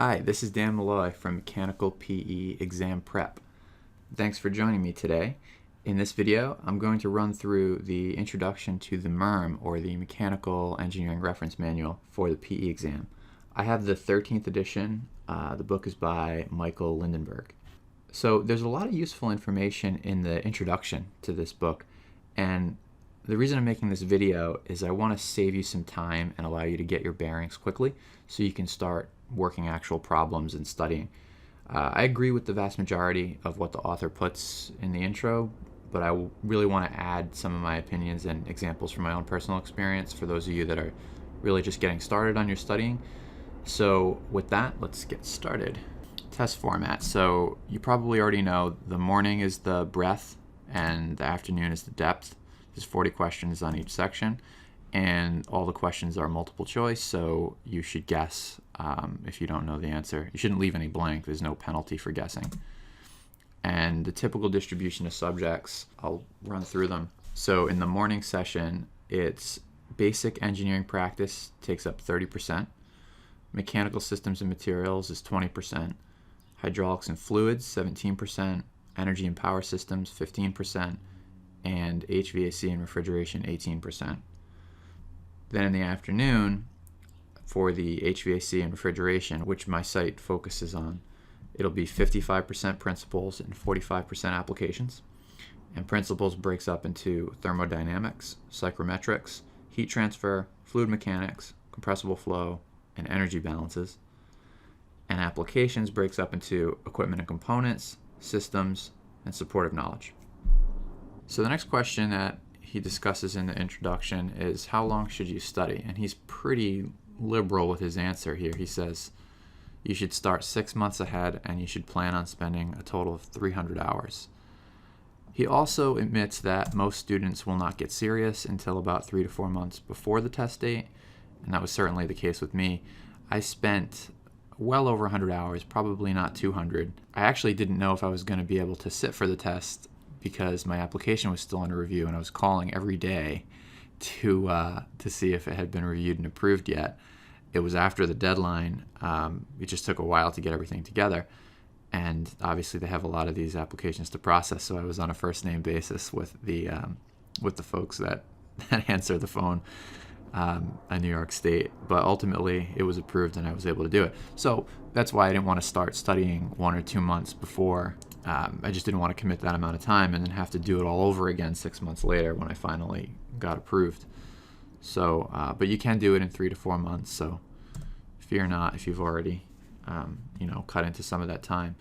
Hi, this is Dan Malloy from Mechanical PE Exam Prep. Thanks for joining me today. In this video, I'm going to run through the introduction to the MERM, or the Mechanical Engineering Reference Manual for the PE exam. I have the 13th edition. The book is by Michael Lindenberg. So there's a lot of useful information in the introduction to this book, and the reason I'm making this video is I want to save you some time and allow you to get your bearings quickly so you can start working actual problems and studying. I agree with the vast majority of what the author puts in the intro, but I really want to add some of my opinions and examples from my own personal experience for those of you that are really just getting started on your studying. So with that, let's get started. Test format. So you probably already know the morning is the breadth and the afternoon is the depth. There's 40 questions on each section, and all the questions are multiple choice, so you should guess if you don't know the answer. You shouldn't leave any blank. There's no penalty for guessing. And the typical distribution of subjects, I'll run through them. So in the morning session, it's basic engineering practice takes up 30%, mechanical systems and materials is 20%, hydraulics and fluids 17%, energy and power systems 15%, and HVAC and refrigeration 18%. Then in the afternoon, for the HVAC and refrigeration, which my site focuses on, it'll be 55% principles and 45% applications. And principles breaks up into thermodynamics, psychrometrics, heat transfer, fluid mechanics, compressible flow, and energy balances. And applications breaks up into equipment and components, systems, and supportive knowledge. So the next question that he discusses in the introduction is, how long should you study? And he's pretty liberal with his answer here. He says you should start 6 months ahead and you should plan on spending a total of 300 hours. He also admits that most students will not get serious until about 3 to 4 months before the test date, and that was certainly the case with me. I spent well over 100 hours, probably not 200. I actually didn't know if I was going to be able to sit for the test because my application was still under review, and I was calling every day to see if it had been reviewed and approved yet. It was after the deadline. It just took a while to get everything together, and obviously they have a lot of these applications to process, so I was on a first name basis with the folks that answer the phone in New York State. But ultimately it was approved and I was able to do it. So that's why I didn't want to start studying 1 or 2 months before. I just didn't want to commit that amount of time and then have to do it all over again 6 months later when I finally got approved. So, but you can do it in 3 to 4 months. So fear not if you've already, cut into some of that time.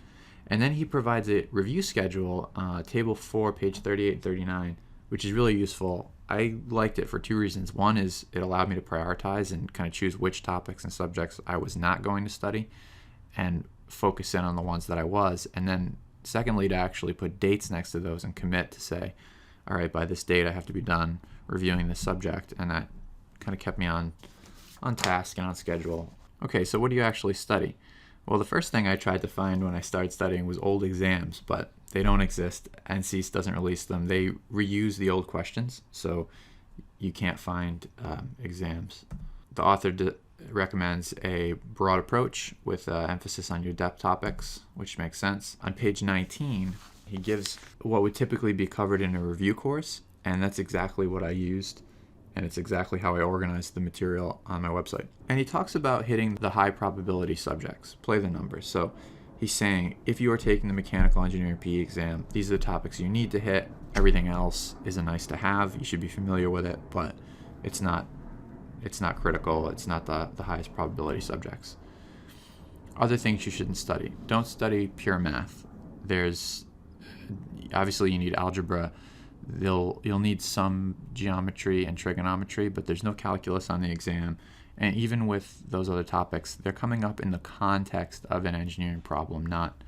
And then he provides a review schedule, table 4, page 38 and 39, which is really useful. I liked it for 2 reasons. One is it allowed me to prioritize and kind of choose which topics and subjects I was not going to study and focus in on the ones that I was. And then secondly, to actually put dates next to those and commit to say, all right, by this date I have to be done reviewing this subject. And that kind of kept me on task and on schedule. Okay, so what do you actually study? Well, the first thing I tried to find when I started studying was old exams, but they don't exist. NCEAS doesn't release them. They reuse the old questions, so you can't find exams. The author recommends a broad approach with emphasis on your depth topics, which makes sense. On page 19, he gives what would typically be covered in a review course, and that's exactly what I used, and it's exactly how I organized the material on my website. And he talks about hitting the high probability subjects, play the numbers. So he's saying if you are taking the mechanical engineering PE exam, these are the topics you need to hit. Everything else is a nice to have. You should be familiar with it, but it's not critical. It's not the highest probability subjects. Other things you shouldn't study. Don't study pure math. Obviously you need algebra. You'll need some geometry and trigonometry, but there's no calculus on the exam. And even with those other topics, they're coming up in the context of an engineering problem, not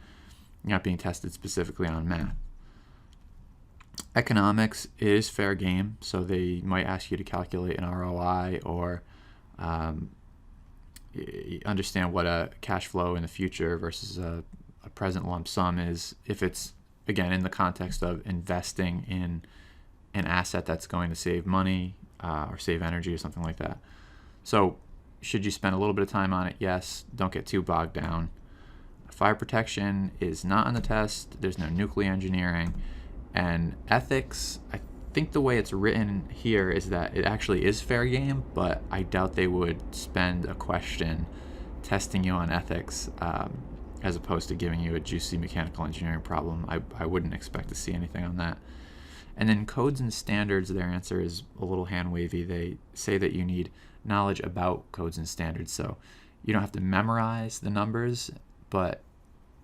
being tested specifically on math. Economics is fair game, so they might ask you to calculate an ROI or understand what a cash flow in the future versus a present lump sum is, if it's, again, in the context of investing in an asset that's going to save money or save energy or something like that. So Should you spend a little bit of time on it? Yes. Don't get too bogged down. Fire protection is not on the test. There's no nuclear engineering. And ethics, I think the way it's written here is that it actually is fair game, but I doubt they would spend a question testing you on ethics as opposed to giving you a juicy mechanical engineering problem. I wouldn't expect to see anything on that. And then codes and standards, their answer is a little hand-wavy. They say that you need knowledge about codes and standards. So you don't have to memorize the numbers, but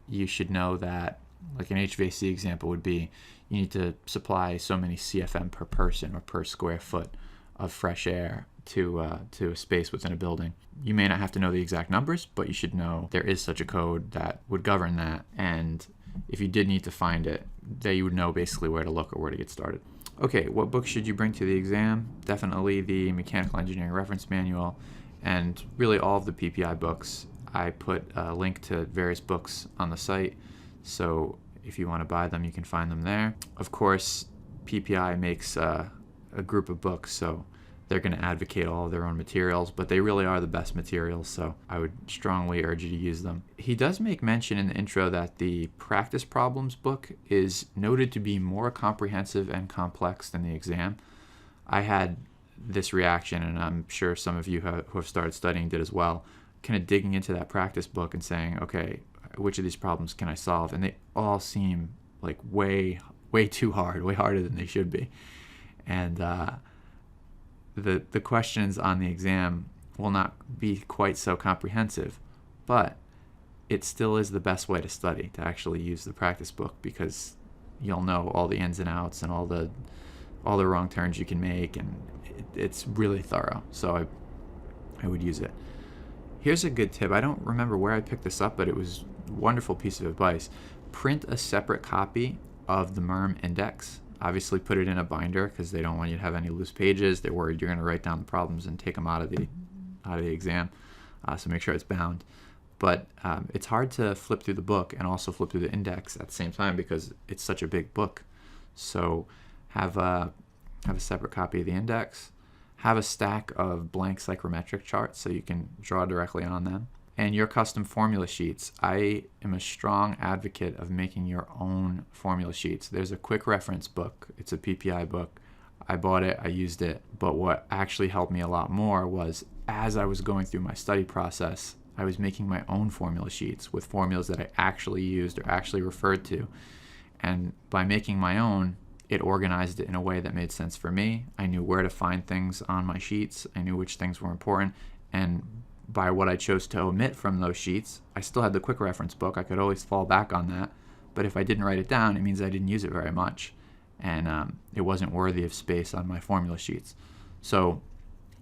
you should know that, like an HVAC example would be, you need to supply so many CFM per person or per square foot of fresh air to a space within a building. You may not have to know the exact numbers, but you should know there is such a code that would govern that. And if you did need to find it, that you would know basically where to look or where to get started. Okay, what books should you bring to the exam? Definitely the Mechanical Engineering Reference Manual and really all of the PPI books. I put a link to various books on the site, so if you want to buy them, you can find them there. Of course, PPI makes a group of books, so they're going to advocate all of their own materials, but they really are the best materials, so I would strongly urge you to use them. He does make mention in the intro that the practice problems book is noted to be more comprehensive and complex than the exam. I had this reaction, and I'm sure some of you who have started studying did as well, kind of digging into that practice book and saying, okay, which of these problems can I solve? And they all seem like way too hard, way harder than they should be. And the questions on the exam will not be quite so comprehensive, but it still is the best way to study, to actually use the practice book, because you'll know all the ins and outs and all the wrong turns you can make, and it's really thorough. So I would use it. Here's a good tip. I don't remember where I picked this up, but it was a wonderful piece of advice. Print a separate copy of the MERM index. Obviously put it in a binder because they don't want you to have any loose pages. They're worried you're going to write down the problems and take them out of the exam. So make sure it's bound. But it's hard to flip through the book and also flip through the index at the same time because it's such a big book. So have a separate copy of the index. Have a stack of blank psychrometric charts so you can draw directly on them. And your custom formula sheets. I am a strong advocate of making your own formula sheets. There's a quick reference book. It's a PPI book. I bought it, I used it. But what actually helped me a lot more was, as I was going through my study process, I was making my own formula sheets with formulas that I actually used or actually referred to. And by making my own, it organized it in a way that made sense for me. I knew where to find things on my sheets. I knew which things were important. And by what I chose to omit from those sheets, I still had the quick reference book. I could always fall back on that. But if I didn't write it down, it means I didn't use it very much. And it wasn't worthy of space on my formula sheets. So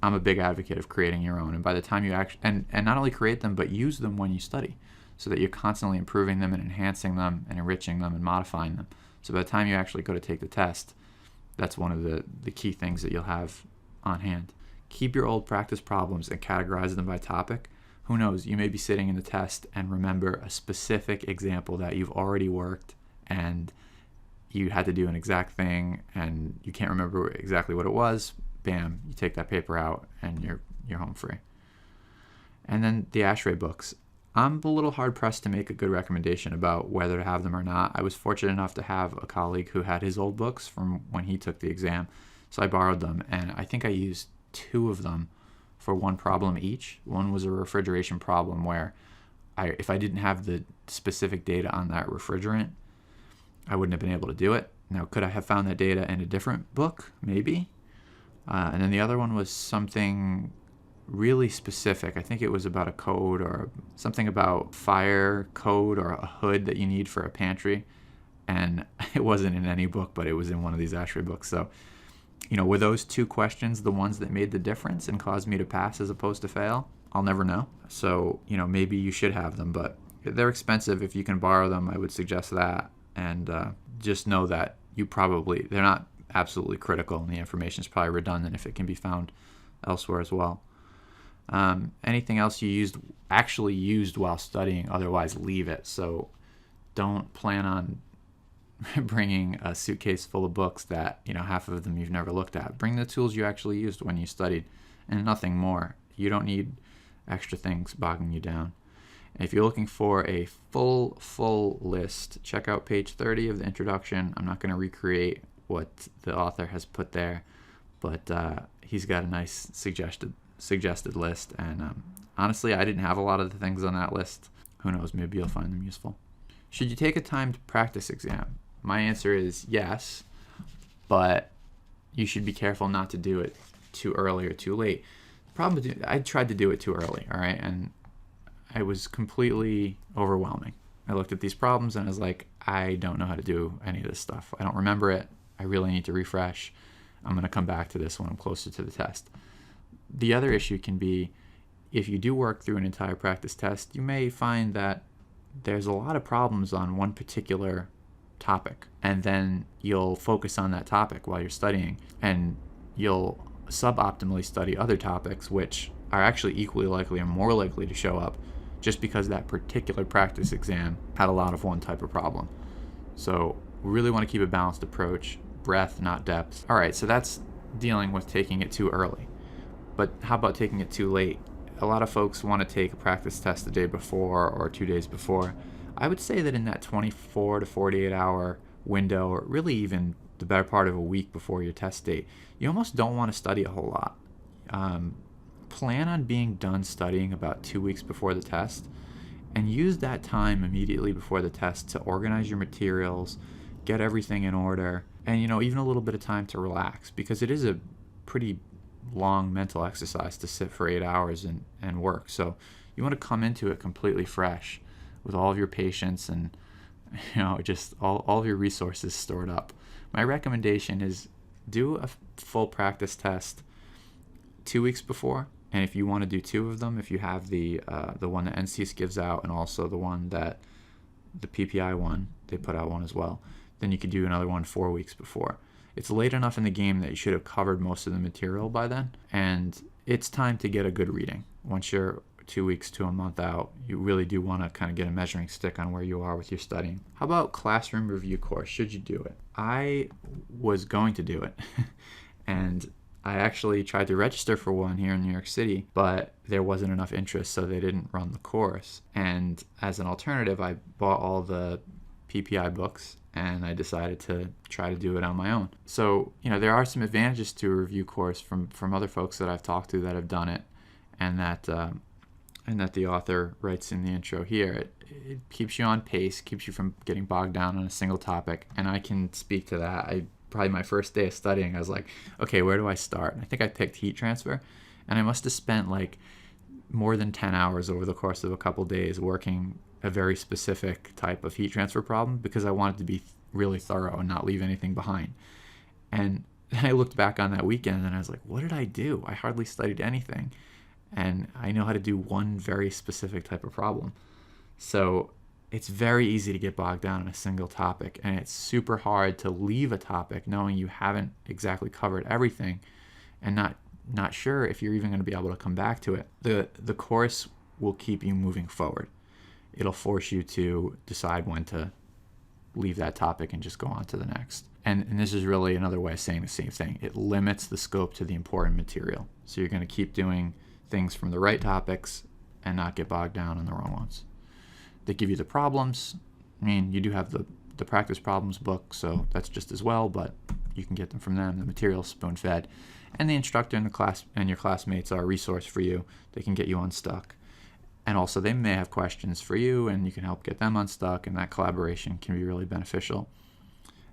I'm a big advocate of creating your own. And by the time you actually, and not only create them, but use them when you study, so that you're constantly improving them and enhancing them and enriching them and modifying them. So by the time you actually go to take the test, that's one of the key things that you'll have on hand. Keep your old practice problems and categorize them by topic. Who knows, you may be sitting in the test and remember a specific example that you've already worked and you had to do an exact thing and you can't remember exactly what it was. Bam, you take that paper out and you're home free. And then the ASHRAE books. I'm a little hard-pressed to make a good recommendation about whether to have them or not. I was fortunate enough to have a colleague who had his old books from when he took the exam, so I borrowed them, and I think I used 2 of them for one problem each. One was a refrigeration problem where if I didn't have the specific data on that refrigerant, I wouldn't have been able to do it. Now, could I have found that data in a different book? Maybe. And then the other one was something really specific. I think it was about a code or something about fire code or a hood that you need for a pantry. And it wasn't in any book, but it was in one of these ASHRAE books. So, were those 2 questions the ones that made the difference and caused me to pass as opposed to fail? I'll never know. So, maybe you should have them, but they're expensive. If you can borrow them, I would suggest that. And just know that they're not absolutely critical, and the information is probably redundant if it can be found elsewhere as well. Anything else you actually used while studying, otherwise leave it. So don't plan on bringing a suitcase full of books that, half of them you've never looked at. Bring the tools you actually used when you studied and nothing more. You don't need extra things bogging you down. And if you're looking for a full list, check out page 30 of the introduction. I'm not going to recreate what the author has put there, but he's got a nice suggested list. And honestly, I didn't have a lot of the things on that list. Who knows, maybe you'll find them useful. Should you take a timed practice exam? My answer is yes, but you should be careful not to do it too early or too late. I tried to do it too early, all right? And it was completely overwhelming. I looked at these problems and I was like, I don't know how to do any of this stuff. I don't remember it. I really need to refresh. I'm going to come back to this when I'm closer to the test. The other issue can be, if you do work through an entire practice test, you may find that there's a lot of problems on one particular topic, and then you'll focus on that topic while you're studying, and you'll suboptimally study other topics which are actually equally likely or more likely to show up just because that particular practice exam had a lot of one type of problem. So we really want to keep a balanced approach, breadth, not depth. All right, so that's dealing with taking it too early. But how about taking it too late? A lot of folks want to take a practice test the day before or 2 days before. I would say that in that 24 to 48 hour window, or really even the better part of a week before your test date, you almost don't want to study a whole lot. Plan on being done studying about 2 weeks before the test, and use that time immediately before the test to organize your materials, get everything in order, and even a little bit of time to relax, because it is a pretty long mental exercise to sit for 8 hours and work. So you want to come into it completely fresh with all of your patience and just all of your resources stored up. My recommendation is do a full practice test 2 weeks before, and if you want to do 2 of them, if you have the one that NCEAS gives out and also the one that the PPI one, they put out one as well, then you could do another one 4 weeks before. It's late enough in the game that you should have covered most of the material by then, and it's time to get a good reading. Once you're 2 weeks to a month out, you really do want to kind of get a measuring stick on where you are with your studying. How about classroom review course? Should you do it? I was going to do it, and I actually tried to register for one here in New York City, but there wasn't enough interest, so they didn't run the course. And as an alternative, I bought all the PPI books, and I decided to try to do it on my own. So, there are some advantages to a review course from other folks that I've talked to that have done it, and that the author writes in the intro here. It keeps you on pace, keeps you from getting bogged down on a single topic, and I can speak to that. Probably my first day of studying, I was like, okay, where do I start? And I think I picked heat transfer, and I must have spent like more than 10 hours over the course of a couple days working a very specific type of heat transfer problem because I wanted to be really thorough and not leave anything behind. And then I looked back on that weekend and I was like, what did I do? I hardly studied anything. And I know how to do one very specific type of problem. So it's very easy to get bogged down in a single topic, and it's super hard to leave a topic knowing you haven't exactly covered everything and not sure if you're even going to be able to come back to it. The course will keep you moving forward. It'll force you to decide when to leave that topic and just go on to the next. And this is really another way of saying the same thing. It limits the scope to the important material. So you're going to keep doing things from the right topics and not get bogged down on the wrong ones. They give you the problems. I mean, you do have the practice problems book, so that's just as well, but you can get them from them. The material's spoon-fed. And the instructor in the class and your classmates are a resource for you. They can get you unstuck. And also they may have questions for you, and you can help get them unstuck, and that collaboration can be really beneficial.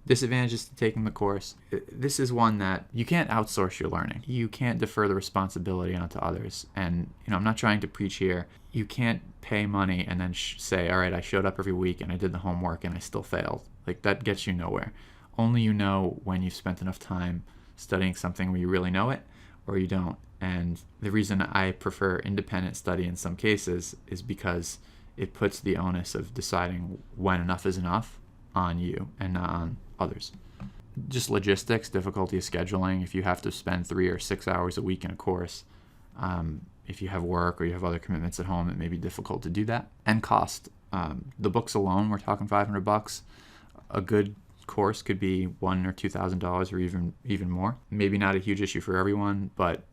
Disadvantages to taking the course. This is one that you can't outsource your learning. You can't defer the responsibility onto others. And I'm not trying to preach here. You can't pay money and then say, all right, I showed up every week and I did the homework and I still failed. Like, that gets you nowhere. Only you know when you've spent enough time studying something where you really know it or you don't. And the reason I prefer independent study in some cases is because it puts the onus of deciding when enough is enough on you and not on others. Just logistics, difficulty of scheduling. If you have to spend 3 or 6 hours a week in a course, if you have work or you have other commitments at home, it may be difficult to do that. And cost. The books alone, we're talking $500. A good course could be $1,000 or $2,000 or even more. Maybe not a huge issue for everyone, but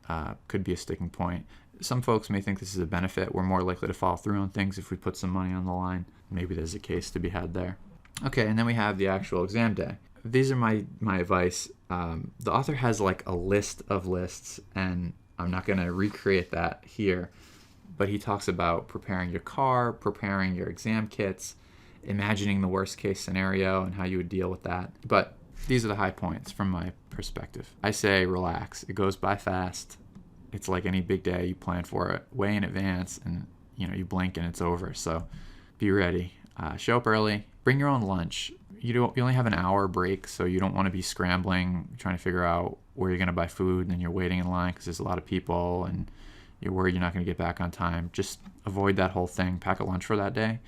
could be a sticking point. Some folks may think this is a benefit. We're more likely to follow through on things if we put some money on the line. Maybe there's a case to be had there. Okay, and then we have the actual exam day. These are my advice. The author has like a list of lists, and I'm not going to recreate that here, but he talks about preparing your car, preparing your exam kits, imagining the worst case scenario and how you would deal with that. But these are the high points from my perspective. I say relax. It goes by fast. It's like any big day. You plan for it way in advance, and you blink and it's over. So be ready. Show up early. Bring your own lunch. You only have an hour break, so you don't want to be scrambling, trying to figure out where you're going to buy food, and then you're waiting in line because there's a lot of people, and you're worried you're not going to get back on time. Just avoid that whole thing. Pack a lunch for that day,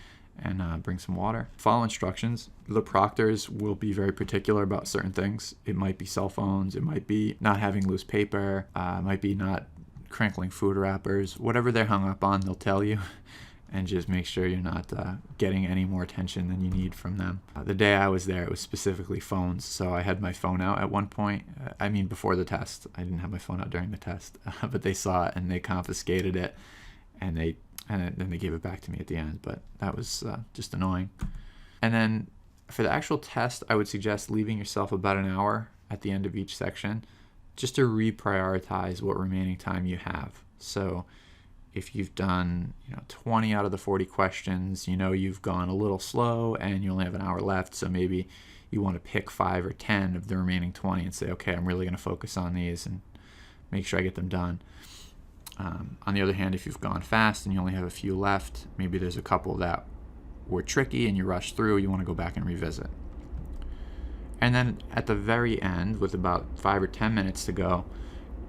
and bring some water. Follow instructions. The proctors will be very particular about certain things. It might be cell phones. It might be not having loose paper. It might be not crinkling food wrappers. Whatever they're hung up on, they'll tell you. And just make sure you're not getting any more attention than you need from them. The day I was there, it was specifically phones. So I had my phone out at one point. Before the test. I didn't have my phone out during the test. But they saw it and they confiscated it. And then they gave it back to me at the end. But that was just annoying. And then for the actual test, I would suggest leaving yourself about an hour at the end of each section just to reprioritize what remaining time you have. So if you've done 20 out of the 40 questions, you've gone a little slow and you only have an hour left, so maybe you want to pick 5 or 10 of the remaining 20 and say, okay, I'm really going to focus on these and make sure I get them done. On the other hand, if you've gone fast and you only have a few left, maybe there's a couple that were tricky and you rushed through, you want to go back and revisit. And then at the very end, with about 5 or 10 minutes to go,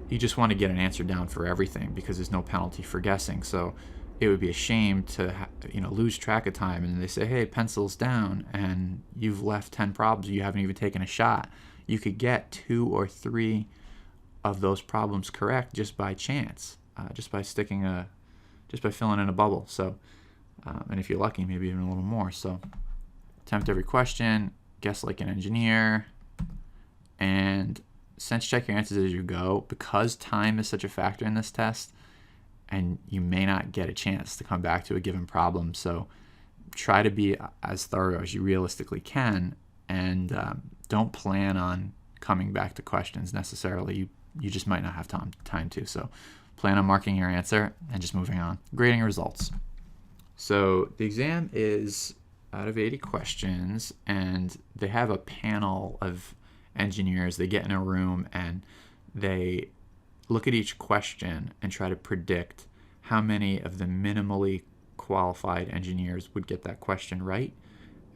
you just want to get an answer down for everything because there's no penalty for guessing. So it would be a shame to lose track of time and they say, hey, pencils down, and you've left 10 problems, you haven't even taken a shot. You could get 2 or 3 of those problems correct just by chance, just by filling in a bubble. So and if you're lucky, maybe even a little more. So attempt every question, guess like an engineer, and sense check your answers as you go, because time is such a factor in this test and you may not get a chance to come back to a given problem. So try to be as thorough as you realistically can, and don't plan on coming back to questions necessarily. You just might not have time to. So plan on marking your answer and just moving on. Grading results. So the exam is out of 80 questions, and they have a panel of engineers. They get in a room and they look at each question and try to predict how many of the minimally qualified engineers would get that question right,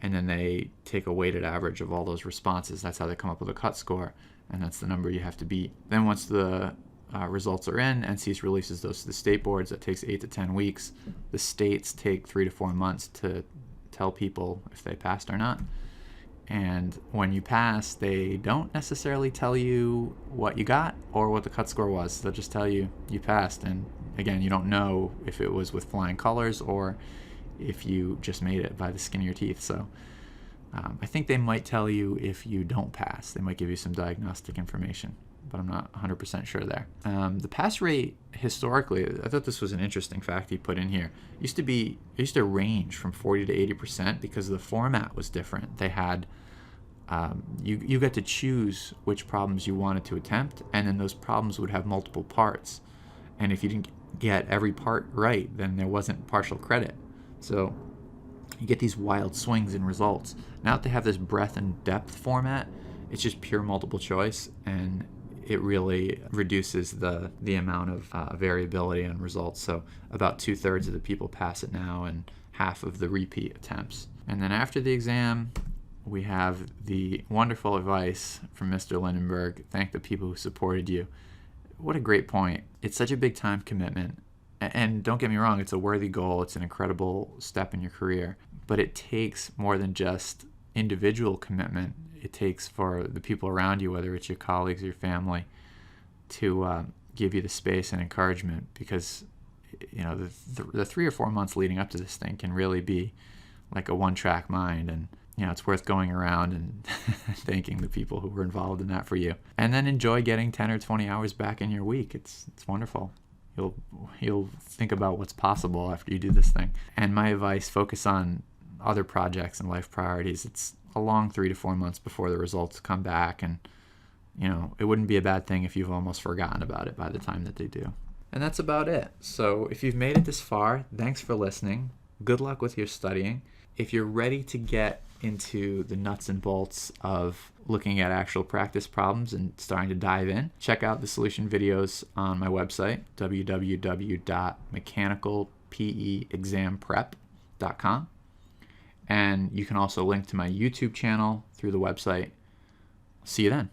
and then they take a weighted average of all those responses. That's how they come up with a cut score, and that's the number you have to beat. Then once the results are in, NCEAS releases those to the state boards. That takes 8 to 10 weeks. The states take 3 to 4 months to tell people if they passed or not. And when you pass, they don't necessarily tell you what you got or what the cut score was. They'll just tell you you passed. And again, you don't know if it was with flying colors or if you just made it by the skin of your teeth. So I think they might tell you if you don't pass. They might give you some diagnostic information, but I'm not 100% sure there. The pass rate historically, I thought this was an interesting fact he put in here. It used to range from 40 to 80% because the format was different. They had you got to choose which problems you wanted to attempt, and then those problems would have multiple parts. And if you didn't get every part right, then there wasn't partial credit. So you get these wild swings in results. Now that they have this breadth and depth format, it's just pure multiple choice, and it really reduces the amount of variability in results. So about 2/3 of the people pass it now and half of the repeat attempts. And then after the exam, we have the wonderful advice from Mr. Lindenberg. Thank the people who supported you. What a great point. It's such a big time commitment. And don't get me wrong, it's a worthy goal. It's an incredible step in your career. But it takes more than just individual commitment. It takes for the people around you, whether it's your colleagues or your family, to give you the space and encouragement, because the 3 or 4 months leading up to this thing can really be like a one-track mind, and it's worth going around and thanking the people who were involved in that for you. And then enjoy getting 10 or 20 hours back in your week. It's wonderful. You'll think about what's possible after you do this thing. And my advice, focus on other projects and life priorities. It's a long 3 to 4 months before the results come back, and it wouldn't be a bad thing if you've almost forgotten about it by the time that they do. And that's about it. So if you've made it this far, thanks for listening. Good luck with your studying. If you're ready to get into the nuts and bolts of looking at actual practice problems and starting to dive in, check out the solution videos on my website, www.mechanicalpeexamprep.com. And you can also link to my YouTube channel through the website. See you then.